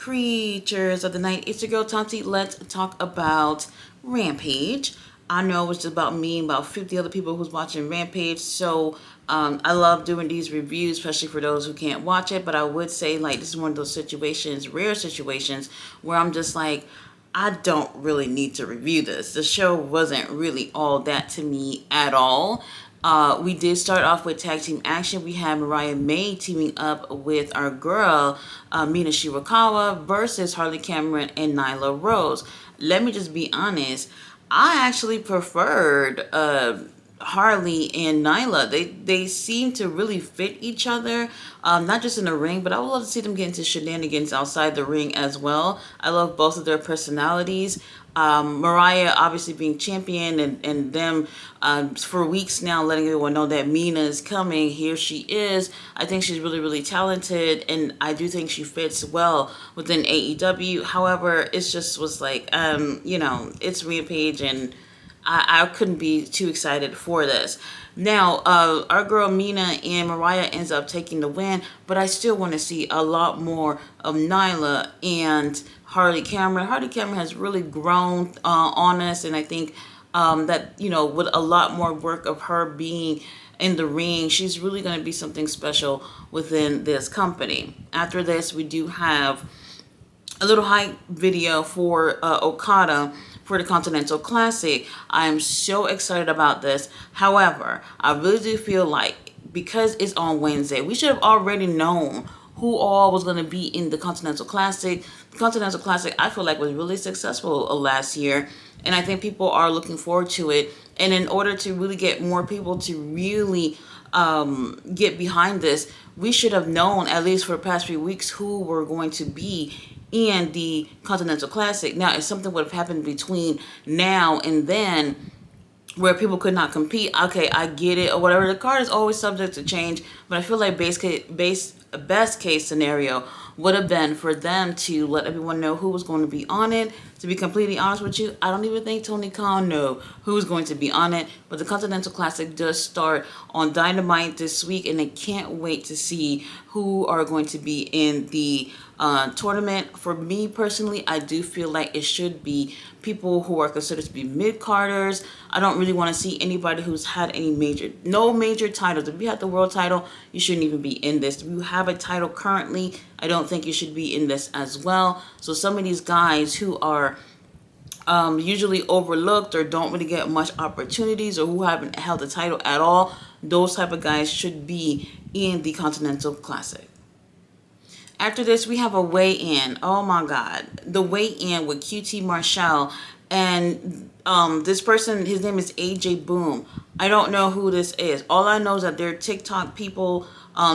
creatures of the night. It's your girl Tanti. Let's talk about Rampage. I know it's just about me and about 50 other people who's watching Rampage. So I love doing these reviews, especially for those who can't watch it. But I would say, like, this is one of those situations, rare situations, where I'm just like, I don't really need to review this. The show wasn't really all that to me at all. We did start off with tag team action. We had Mariah May teaming up with our girl, Mina Shirakawa, versus Harley Cameron and Nyla Rose. Let me just be honest. I actually preferred Harley and Nyla. They seem to really fit each other, not just in the ring, but I would love to see them get into shenanigans outside the ring as well. I love both of their personalities. Mariah obviously being champion and them for weeks now letting everyone know that Mina is coming. Here she is. I think she's really, really talented, and I do think she fits well within AEW. However, it just was like, it's Rampage, and I couldn't be too excited for this. Now, our girl Mina and Mariah ends up taking the win, but I still want to see a lot more of Nyla and Harley Cameron. Harley Cameron has really grown on us, and I think that, with a lot more work of her being in the ring, she's really going to be something special within this company. After this, we do have a little hype video for Okada for the Continental Classic. I am so excited about this. However, I really do feel like because it's on Wednesday, we should have already known who all was going to be in the Continental Classic. The Continental Classic, I feel like, was really successful last year, and I think people are looking forward to it. And in order to really get more people to really get behind this, we should have known, at least for the past few weeks, who were going to be in the Continental Classic. Now, if something would have happened between now and then where people could not compete, okay, I get it, or whatever. The card is always subject to change, but I feel like best case scenario would have been for them to let everyone know who was going to be on it. To be completely honest with you, I don't even think Tony Khan knew who's going to be on it. But the Continental Classic does start on Dynamite this week, and I can't wait to see who are going to be in the tournament. For me personally, I do feel like it should be people who are considered to be mid-carders. I don't really want to see anybody who's had no major titles. If you have the world title, you shouldn't even be in this. If you have a title currently, I don't think you should be in this as well. So some of these guys who are usually overlooked or don't really get much opportunities, or who haven't held the title at all, those type of guys should be in the Continental Classic. After this, we have a weigh-in. Oh my God. The weigh-in with QT Marshall. And this person, his name is AJ Boom. I don't know who this is. All I know is that they're TikTok people.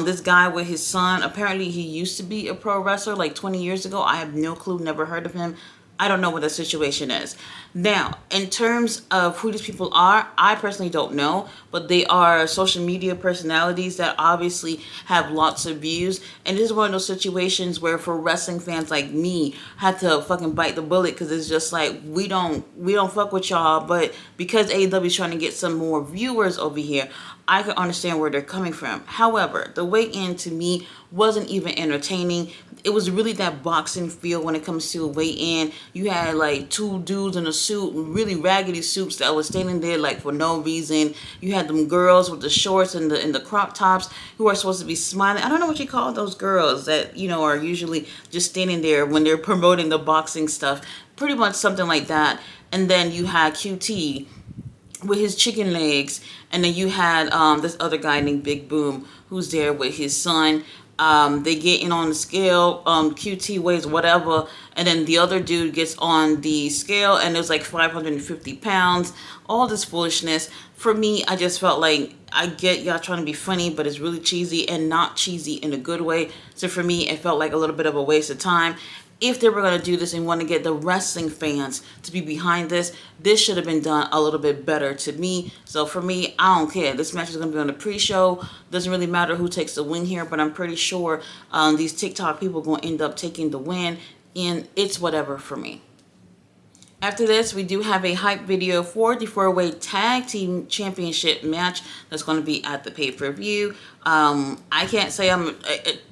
This guy with his son, apparently he used to be a pro wrestler like 20 years ago. I have no clue, never heard of him. I don't know what the situation is. Now, in terms of who these people are, I personally don't know, but they are social media personalities that obviously have lots of views. And this is one of those situations where, for wrestling fans like me, had to fucking bite the bullet, because it's just like, we don't fuck with y'all, but because AEW is trying to get some more viewers over here, I can understand where they're coming from. However, the weigh-in to me wasn't even entertaining. It was really that boxing feel when it comes to a weigh-in. You had like two dudes in a suit, really raggedy suits, that was standing there like for no reason. You had them girls with the shorts and the crop tops who are supposed to be smiling. I don't know what you call those girls that, are usually just standing there when they're promoting the boxing stuff. Pretty much something like that. And then you had QT with his chicken legs, and then you had this other guy named Big Boom who's there with his son. They get in on the scale, QT weighs whatever, and then the other dude gets on the scale and it was like 550 pounds, all this foolishness. For me, I just felt like, I get y'all trying to be funny, but it's really cheesy, and not cheesy in a good way. So for me, it felt like a little bit of a waste of time. If they were going to do this and want to get the wrestling fans to be behind this, this should have been done a little bit better to me. So for me, I don't care. This match is going to be on the pre-show. Doesn't really matter who takes the win here, but I'm pretty sure these TikTok people are going to end up taking the win, and it's whatever for me. After this, we do have a hype video for the 4-way tag team championship match that's going to be at the pay-per-view. I can't say I'm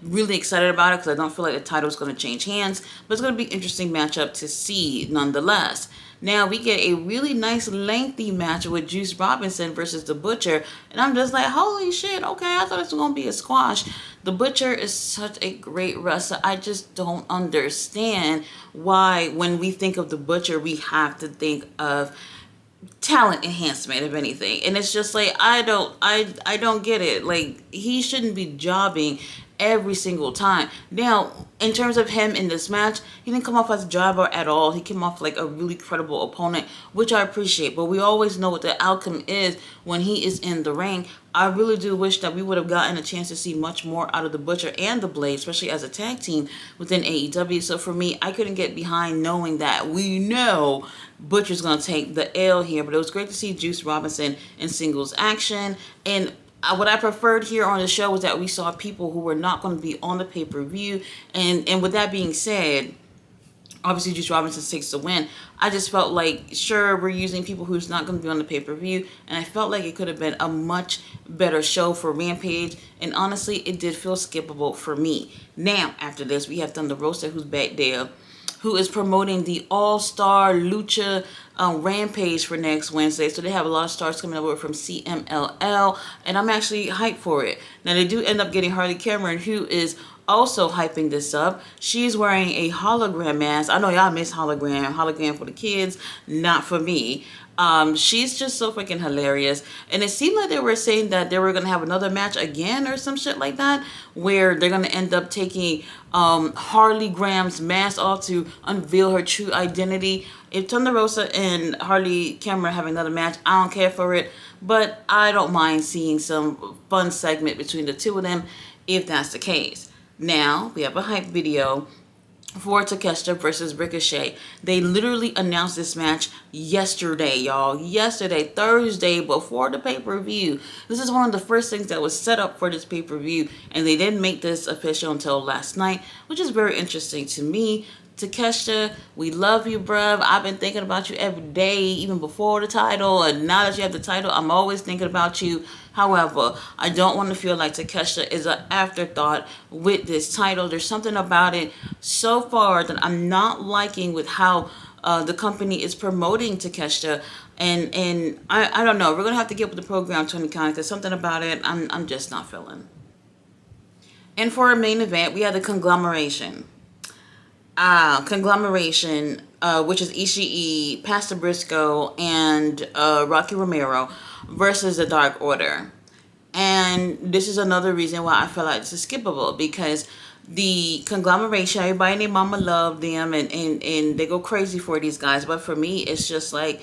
really excited about it because I don't feel like the title is going to change hands, but it's going to be an interesting matchup to see nonetheless. Now we get a really nice lengthy match with Juice Robinson versus The Butcher, and I'm just like, holy shit, okay, I thought this was going to be a squash. The Butcher is such a great wrestler. I just don't understand why when we think of The Butcher, we have to think of talent enhancement, if anything. And it's just like, I don't get it. Like, he shouldn't be jobbing every single time. Now, in terms of him in this match, he didn't come off as a jobber at all. He came off like a really credible opponent, which I appreciate. But we always know what the outcome is when he is in the ring. I really do wish that we would have gotten a chance to see much more out of the Butcher and the Blade, especially as a tag team within AEW. So for me, I couldn't get behind knowing that we know Butcher's going to take the L here. But it was great to see Juice Robinson in singles action. And what I preferred here on the show was that we saw people who were not going to be on the pay-per-view. And with that being said, obviously Juice Robinson takes the win. I just felt like, sure, we're using people who's not going to be on the pay-per-view, and I felt like it could have been a much better show for Rampage, and honestly, it did feel skippable for me. Now, after this, we have Thunder Rosa, who's back there, who is promoting the All-Star Lucha Rampage for next Wednesday. So they have a lot of stars coming over from CMLL, and I'm actually hyped for it. Now, they do end up getting Harley Cameron, who is also hyping this up. She's wearing a hologram mask. I know y'all miss hologram for the kids, not for me. She's just so freaking hilarious. And it seemed like they were saying that they were going to have another match again or some shit like that, where they're going to end up taking Harley Graham's mask off to unveil her true identity. If Thunder Rosa and Harley Cameron have another match, I don't care for it, but I don't mind seeing some fun segment between the two of them if that's the case. Now, we have a hype video for Takeshita versus Ricochet. They literally announced this match yesterday, y'all. Yesterday, Thursday, before the pay-per-view. This is one of the first things that was set up for this pay-per-view, and they didn't make this official until last night, which is very interesting to me. Takeshita, we love you, bruv. I've been thinking about you every day, even before the title, and now that you have the title, I'm always thinking about you. However, I don't want to feel like Takeshita is an afterthought with this title. There's something about it so far that I'm not liking with how the company is promoting Takeshita, and I don't know. We're gonna have to get with the program, Tony Khan, because something about it I'm just not feeling. And for our main event, we had the conglomeration. Which is Ishii, Pastor Briscoe, and Rocky Romero versus the Dark Order. And this is another reason why I feel like this is skippable, because the conglomeration, everybody and their mama love them, and they go crazy for these guys. But for me, it's just like,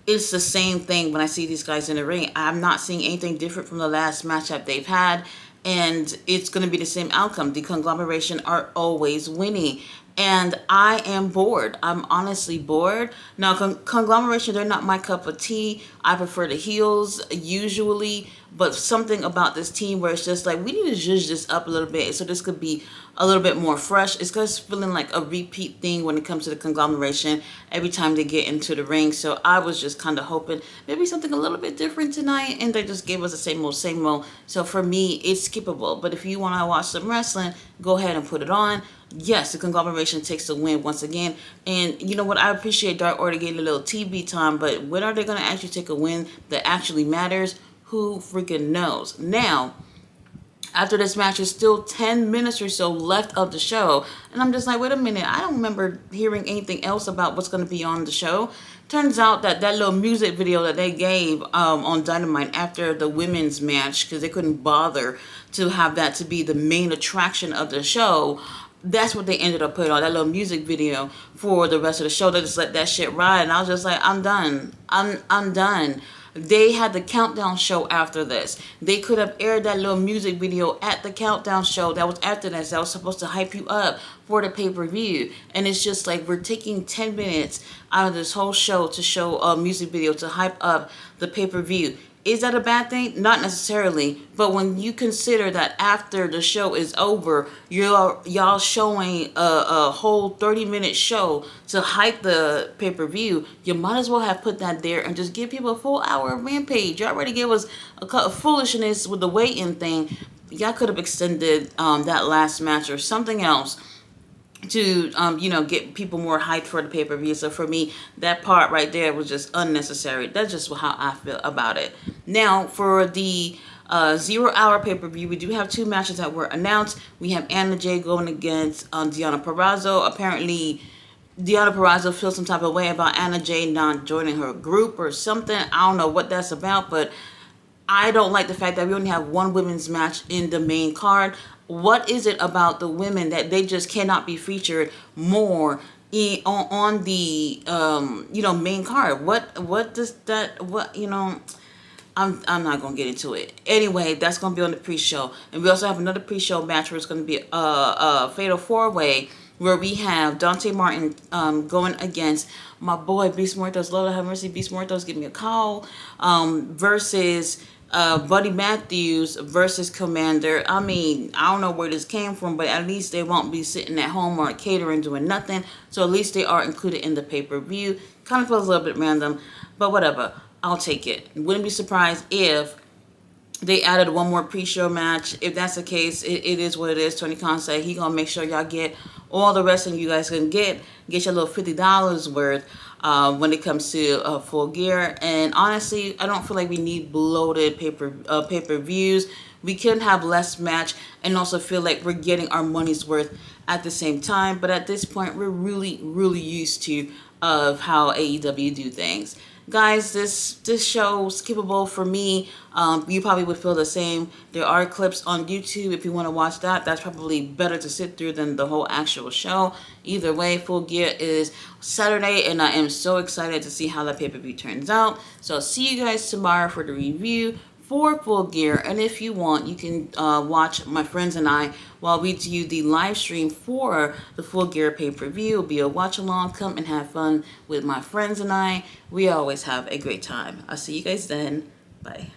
it's the same thing when I see these guys in the ring. I'm not seeing anything different from the last matchup they've had, and it's going to be the same outcome. The conglomeration are always winning. And I am bored. I'm honestly bored. Now, conglomeration, they're not my cup of tea. I prefer the heels usually. But something about this team where it's just like, we need to zhuzh this up a little bit so this could be a little bit more fresh. It's just feeling like a repeat thing when it comes to the conglomeration every time they get into the ring. So I was just kind of hoping maybe something a little bit different tonight, and they just gave us the same old, same old. So for me, it's skippable. But if you want to watch some wrestling, go ahead and put it on. Yes, the conglomeration takes the win once again. And you know what? I appreciate Dark Order getting a little TV time, but when are they going to actually take a win that actually matters? Who freaking knows? Now, after this match, there's still 10 minutes or so left of the show. And I'm just like, wait a minute. I don't remember hearing anything else about what's going to be on the show. Turns out that little music video that they gave on Dynamite after the women's match, because they couldn't bother to have that to be the main attraction of the show, that's what they ended up putting on, that little music video for the rest of the show. They just let that shit ride, and I was just like, I'm done. I'm done. They had the countdown show after this. They could have aired that little music video at the countdown show that was after this, that was supposed to hype you up for the pay-per-view. And it's just like, we're taking 10 minutes out of this whole show to show a music video to hype up the pay-per-view. Is that a bad thing? Not necessarily. But when you consider that after the show is over, y'all showing a whole 30-minute show to hype the pay-per-view, you might as well have put that there and just give people a full hour of Rampage. You already gave us a cut of foolishness with the waiting thing. y'all could have extended that last match or something else to get people more hyped for the pay-per-view. So for me, that part right there was just unnecessary. That's just how I feel about it. Now for the 0 hour pay-per-view, we do have two matches that were announced. We have Anna Jay going against Deonna Purrazzo. Apparently Deonna Purrazzo feels some type of way about Anna Jay not joining her group or something. I don't know what that's about, but I don't like the fact that we only have one women's match in the main card. What is it about the women that they just cannot be featured more on the main card? What does that I'm not gonna get into it. Anyway, that's gonna be on the pre-show, and we also have another pre-show match where it's gonna be a fatal four-way where we have Dante Martin going against my boy Beast Muertos. Lord have mercy, Beast Muertos, give me a call. Versus Buddy Matthews versus Commander. I mean, I don't know where this came from, but at least they won't be sitting at home or catering doing nothing. So at least they are included in the pay-per-view. Kind of feels a little bit random, but whatever. I'll take it. Wouldn't be surprised if they added one more pre-show match. If that's the case, it is what it is. Tony Khan said he gonna make sure y'all get all the wrestling you guys can get your little $50 worth when it comes to Full Gear. And honestly, I don't feel like we need bloated pay-per-views. We can have less match and also feel like we're getting our money's worth at the same time. But at this point, we're really, really used to of how AEW do things. Guys, this show is skippable for me. You probably would feel the same. There are clips on YouTube if you want to watch that. That's probably better to sit through than the whole actual show. Either way, Full Gear is Saturday, and I am so excited to see how that pay-per-view turns out. So I'll see you guys tomorrow for the review for Full Gear. And if you want, you can watch my friends and I while we do the live stream for the Full Gear pay-per-view. It'll be a watch along. Come and have fun with my friends and I. We always have a great time. I'll see you guys then. Bye.